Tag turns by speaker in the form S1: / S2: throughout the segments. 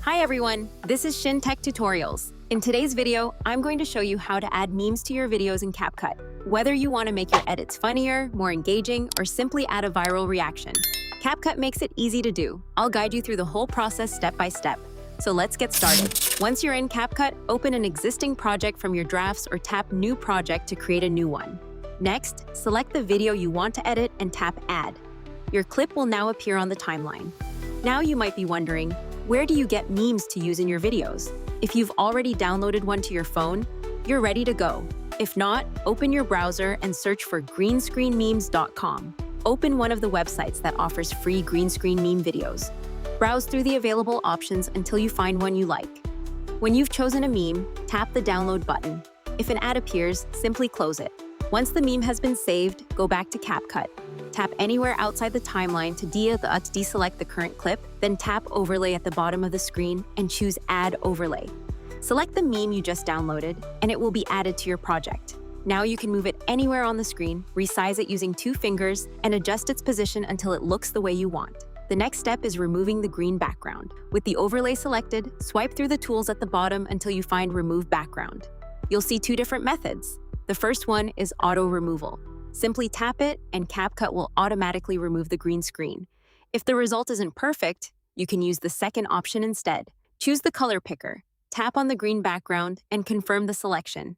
S1: Hi everyone, this is Shin Tech Tutorials. In today's video, I'm going to show you how to add memes to your videos in CapCut. Whether you want to make your edits funnier, more engaging, or simply add a viral reaction, CapCut makes it easy to do. I'll guide you through the whole process step by step. So let's get started. Once you're in CapCut, open an existing project from your drafts or tap New Project to create a new one. Next, select the video you want to edit and tap Add. Your clip will now appear on the timeline. Now you might be wondering, where do you get memes to use in your videos? If you've already downloaded one to your phone, you're ready to go. If not, open your browser and search for greenscreenmemes.com. Open one of the websites that offers free green screen meme videos. Browse through the available options until you find one you like. When you've chosen a meme, tap the download button. If an ad appears, simply close it. Once the meme has been saved, go back to CapCut. Tap anywhere outside the timeline to deselect the current clip, then tap Overlay at the bottom of the screen and choose Add Overlay. Select the meme you just downloaded, and it will be added to your project. Now you can move it anywhere on the screen, resize it using 2 fingers, and adjust its position until it looks the way you want. The next step is removing the green background. With the overlay selected, swipe through the tools at the bottom until you find Remove Background. You'll see 2 different methods. The first one is auto removal. Simply tap it and CapCut will automatically remove the green screen. If the result isn't perfect, you can use the second option instead. Choose the color picker, tap on the green background, and confirm the selection.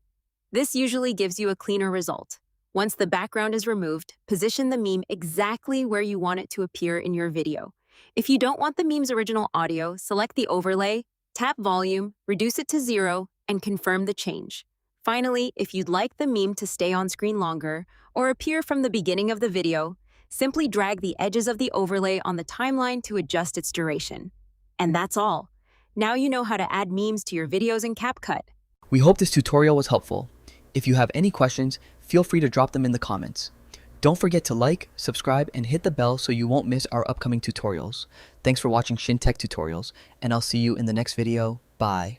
S1: This usually gives you a cleaner result. Once the background is removed, position the meme exactly where you want it to appear in your video. If you don't want the meme's original audio, select the overlay, tap volume, reduce it to 0, and confirm the change. Finally, if you'd like the meme to stay on screen longer or appear from the beginning of the video, simply drag the edges of the overlay on the timeline to adjust its duration. And that's all. Now you know how to add memes to your videos in CapCut.
S2: We hope this tutorial was helpful. If you have any questions, feel free to drop them in the comments. Don't forget to like, subscribe, and hit the bell so you won't miss our upcoming tutorials. Thanks for watching Shin Tech Tutorials, and I'll see you in the next video. Bye.